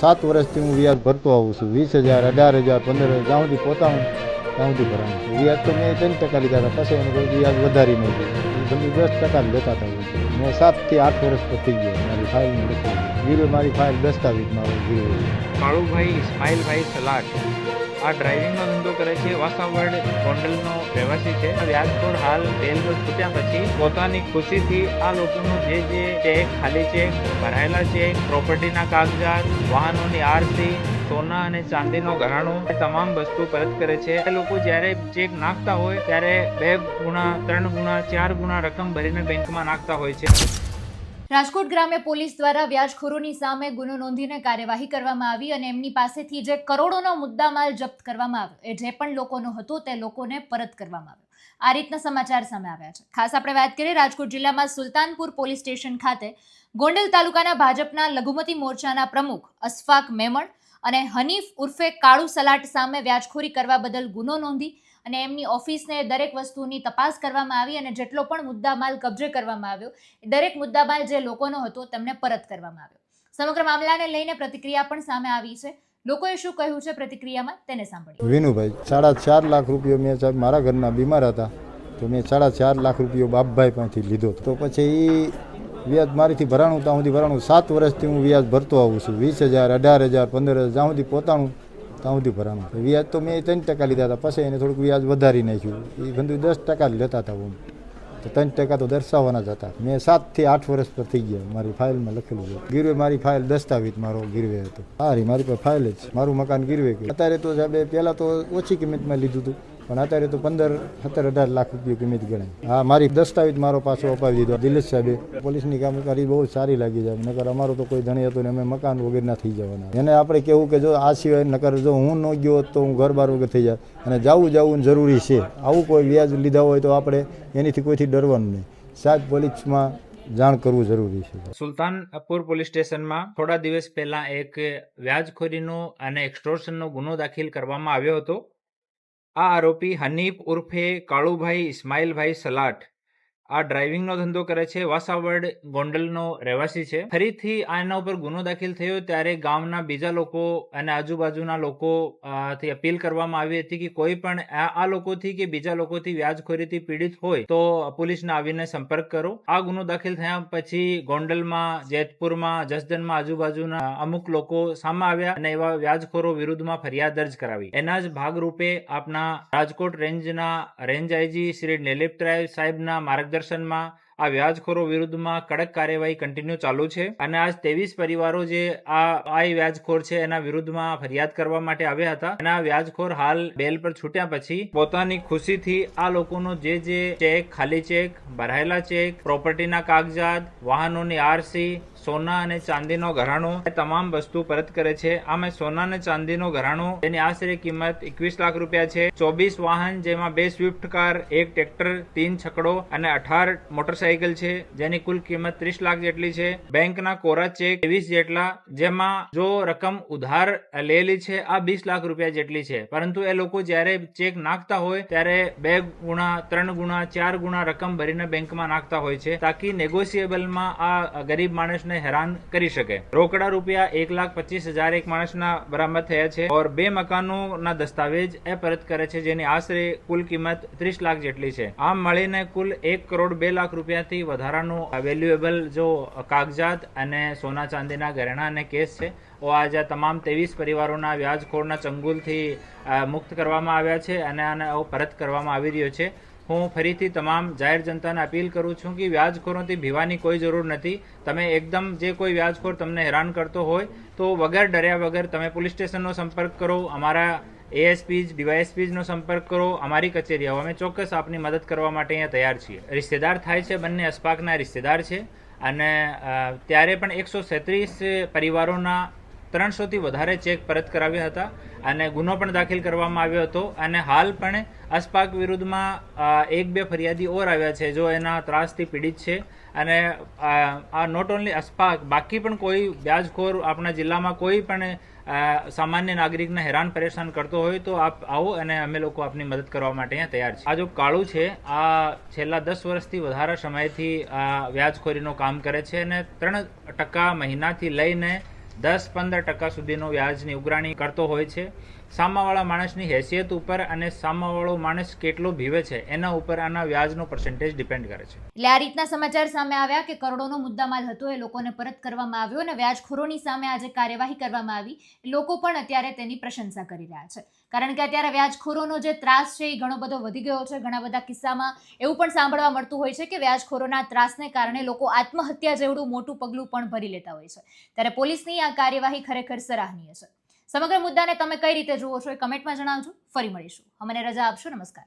7 વર્ષથી હું વ્યાજ ભરતો આવું છું. 20,000, 18,000, 15,000 જ્યાં સુધી પોતાનું ત્યાં સુધી ભરાનું. વ્યાજ તો મેં 3% લીધા હતા, પછી એને કોઈ વ્યાજ વધારી નહીં દીધું. બધું 10% લેતા હતા. મેં 7 થી 8 વર્ષ પર થઈ ગયા. મારી ફાઇલમાં લખેલું ગીરવે, મારી ફાઇલ દસ્તાવેજ મારો ગીરવે. કાળુભાઈ ઇસ્માઇલભાઈ સલાટ આ ડ્રાઇવિંગનો ધંધો કરે છે. વાસાવડ ગોંડલનો રહેવાસી છે. વ્યાજખોર હાલ બેલ પર છૂટ્યા પછી પોતાની ખુશીથી આ લોકોનું જે ચેક, ખાલી ચેક, ભરાયેલા ચેક, પ્રોપર્ટીના કાગજાત, વાહનોની આરસી, સોના અને ચાંદીનો ઘરાણો તમામ વસ્તુ પરત કરે છે. એ લોકો જ્યારે ચેક નાખતા હોય ત્યારે 2 ગુણા, 3 ગુણા, 4 ગુણા રકમ ભરીને બેંકમાં નાખતા હોય છે. રાજકોટ ગ્રામ્ય પોલીસ દ્વારા વ્યાજખોરોની સામે ગુનો નોંધીને કાર્યવાહી કરવામાં આવી અને એમની પાસેથી જે કરોડોનો મુદ્દામાલ જપ્ત કરવામાં આવ્યો એ જે પણ લોકોનો હતો તે લોકોને પરત કરવામાં આવ્યો. આ રીતના સમાચાર સામે આવ્યા છે. ખાસ આપણે વાત કરીએ રાજકોટ જિલ્લામાં સુલતાનપુર પોલીસ સ્ટેશન ખાતે ગોંડલ તાલુકાના ભાજપના લઘુમતી મોરચાના પ્રમુખ અશફાક મેમણ અને હનીફ ઉર્ફે કાળુ સલાટ સામે વ્યાજખોરી કરવા બદલ ગુનો નોંધી અને એમની ઓફિસને દરેક વસ્તુની તપાસ કરવામાં આવી અને જેટલો પણ મુદ્દામાલ કબજે કરવામાં આવ્યો દરેક મુદ્દામાલ જે લોકોનો હતો તેમને પરત કરવામાં આવ્યો. સમગ્ર મામલાને લઈને પ્રતિક્રિયા પણ સામે આવી છે. લોકોએ શું કહ્યું છે પ્રતિક્રિયામાં તેને સાંભળીએ. વિનુભાઈ 4.5 લાખ રૂપિયા મેં સાહેબ મારા ઘરના બીમાર હતા તો મેં 4.5 લાખ રૂપિયા બાપભાઈ પાસેથી લીધો. તો પછી એ વ્યાજ મારીથી ભરાણું ત્યાં સુધી ભરાણું. 7 વર્ષથી હું વ્યાજ ભરતો આવું છું. 20,000, 18,000, 15,000 જ્યાં સુધી પોતાનું ત્યાં સુધી ભરાણું. વ્યાજ તો મેં 3% લીધા હતા, પછી એને થોડુંક વ્યાજ વધારી નાખ્યું. એ બધું 10% લેતા હતા. હું તો 3% તો દર્શાવવાના જ હતા. મેં 7 થી 8 વર્ષ પર થઈ ગયા. મારી ફાઇલમાં લખેલું છે ગીરવે, મારી ફાઇલ દસ્તાવેજ મારો ગીરવે હતો. હારી મારી પાસે ફાઇલ જ મારું મકાન ગીરવે. અત્યારે તો સાહેબ પહેલાં તો ઓછી કિંમતમાં લીધું હતું, પણ અત્યારે તો 15, 17, 18 લાખ રૂપિયા કિંમત ગણાય. હા, મારી દસ્તાવેજ મારો પાછો અપાવી દીધો દિલેશ સાહેબે. પોલીસની કામગીરી બહુ સારી લાગી જાય. નકર અમારો તો કોઈ ધણી હતો ને અમે મકાન વગેરેના થઈ જવાના. એને આપણે કહેવું કે જો આ સિવાય નકર જો હું ન ગયો તો હું ઘર બાર વગર થઈ જાય અને જવું જરૂરી છે. આવું કોઈ વ્યાજ લીધા હોય તો આપણે એનીથી કોઈથી ડરવાનું નહીં. સાહેબ પોલીસમાં જાણ કરવું જરૂરી છે. સુલતાનપુર પોલીસ સ્ટેશનમાં થોડા દિવસ પહેલા એક વ્યાજખોરીનો અને એક્સટોર્શનનો ગુનો દાખલ કરવામાં આવ્યો હતો. આ આરોપી હનીફ ઉર્ફે કાળુભાઈ ઇસ્માઇલભાઈ સલાટ આ ડ્રાઇવિંગનો ધંધો કરે છે. વાસાવડ ગોંડલનો રહેવાસી છે. ફરીથી આના ઉપર ગુનો દાખલ થયો ત્યારે ગામના બીજા લોકો અને આજુબાજુના લોકો થી અપીલ કરવામાં આવી હતી કે કોઈ પણ આ લોકોથી કે બીજા લોકોથી વ્યાજખોરીથી પીડિત હોય તો પોલીસને આવીને સંપર્ક કરો. આ ગુનો દાખલ થયા પછી ગોંડલમાં, જેતપુરમાં, જસદણમાં આજુબાજુના અમુક લોકો સામે આવ્યા અને એવા વ્યાજખોરો વિરુદ્ધમાં ફરિયાદ દર્જ કરાવી. એના જ ભાગરૂપે આપના રાજકોટ રેન્જના રેન્જ આઈજી શ્રી નિલીપરાય સાહેબના માર્ગદર્શનમાં આ વ્યાજખોરો વિરુદ્ધમાં કડક કાર્યવાહી કન્ટિન્યુ ચાલુ છે અને આજ 23 પરિવારો જે આ વ્યાજખોર છે એના વિરુદ્ધમાં ફરિયાદ કરવા માટે આવ્યા હતા. અને આ વ્યાજખોર હાલ બેલ પર છૂટ્યા પછી પોતાની ખુશીથી આ લોકોનો જે ચેક, ખાલી ચેક, ભરાયેલા ચેક, પ્રોપર્ટીના કાગજાત, વાહનોની આરસી, સોના અને ચાંદીનો ઘરાણો એ તમામ વસ્તુ પરત કરે છે. આમાં સોના અને ચાંદીનો ઘરાણો તેની આશરે કિંમત 21 લાખ રૂપિયા છે. 24 વાહન જેમાં 2 સ્વિફ્ટ કાર, 1 ટ્રેક્ટર, 3 છકડો અને 18 મોટરસાયકલ છે જેની કુલ કિંમત 30 લાખ જેટલી છે. બેંકના કોરા ચેક 23 જેટલા, જેમાં જો રકમ ઉધાર લેલી છે આ 20 લાખ રૂપિયા જેટલી છે. પરંતુ એ લોકો જ્યારે ચેક નાખતા હોય ત્યારે 2 ગુણા, 3 ગુણા, 4 ગુણા રકમ ભરીને બેંકમાં નાખતા હોય છે તાકી નેગોશિયેબલમાં આ ગરીબ માણસને હેરાન કરી શકે. રોકડા રૂપિયા 1,25,000 એક માણસના બરામદ થયા છે ઓર 2 મકાનોના દસ્તાવેજ એ પરત કરે છે જેની આશરે કુલ કિંમત 30 લાખ જેટલી છે. આમ મળીને કુલ 1 કરોડ 2 લાખ રૂપિયાથી વધારાનું વેલ્યુએબલ જો કાગજાત અને સોના ચાંદીના ઘરેણા અને કેસ છે. આજે તમામ 23 પરિવારોના વ્યાજખોરના ચંગુલથી મુક્ત કરવામાં આવ્યા છે અને આને પરત કરવામાં આવી રહ્યો છે. હું ફરીથી તમામ જાહેર જનતાને અપીલ કરું છું કે વ્યાજખોરોથી ભીવાની કોઈ જરૂર નથી. તમે એકદમ જે કોઈ વ્યાજખોર તમને હેરાન કરતો હોય તો વગર ડર્યા વગર તમે પોલીસ સ્ટેશનનો સંપર્ક કરો, અમારા એએસપીજ, ડીવાયએસપીનો સંપર્ક કરો, અમારી કચેરી આવો. અમે ચોક્કસ આપની મદદ કરવા માટે અહીંયા તૈયાર છીએ. રિશ્તેદાર થાય છે, બંને અશફાકના રિશ્તેદાર છે અને ત્યારે પણ 137 પરિવારોના 300 થી વધારે ચેક પરત કરાવ્યા હતા અને ગુનો પણ દાખલ કરવામાં આવ્યો હતો. અને હાલ પણ અશફાક વિરુદ્ધમાં 1-2 ફરિયાદી ઓર આવ્યા છે જો એના ત્રાસથી પીડિત છે. અને આ નોટ ઓનલી અશફાક, બાકી પણ કોઈ વ્યાજખોર આપણા જિલ્લામાં કોઈ પણ સામાન્ય નાગરિકને હેરાન પરેશાન કરતો હોય તો આપ આવો અને અમે લોકો આપની મદદ કરવા માટે અહીંયા તૈયાર છીએ. આ જો કાળુ છે આ છેલ્લા 10 વર્ષથી વધારે સમયથી આ વ્યાજખોરીનું કામ કરે છે અને 3% મહિનાથી લઈને 10-15% સુધીનું વ્યાજની ઉઘરાણી કરતો હોય છે. સામાવાળા માણસની હેસિયત ઉપર અને સામાવાળો માણસ કેટલો ભીવે છે એના ઉપર આના વ્યાજનો પર્સન્ટેજ ડિપેન્ડ કરે છે. એટલે આ રીતના સમાચાર સામે આવ્યા કે કરોડોનો મુદ્દામાલ હતો એ લોકોને પરત કરવામાં આવ્યો અને વ્યાજખોરોની સામે આજે કાર્યવાહી કરવામાં આવી. લોકો પણ અત્યારે તેની પ્રશંસા કરી રહ્યા છે, કારણ કે અત્યારે વ્યાજખોરોનો જે ત્રાસ છે એ ઘણો બધો વધી ગયો છે. ઘણા બધા કિસ્સામાં એવું પણ સાંભળવા મળતું હોય છે કે વ્યાજખોરોના ત્રાસને કારણે લોકો આત્મહત્યા જેવડું મોટું પગલું પણ ભરી લેતા હોય છે. ત્યારે પોલીસની આ કાર્યવાહી ખરેખર સરાહનીય છે. સમગ્ર મુદ્દાને તમે કઈ રીતે જુઓ છો એ કમેન્ટમાં જણાવજો. ફરી મળીશું. અમને રજા આપશો. નમસ્કાર.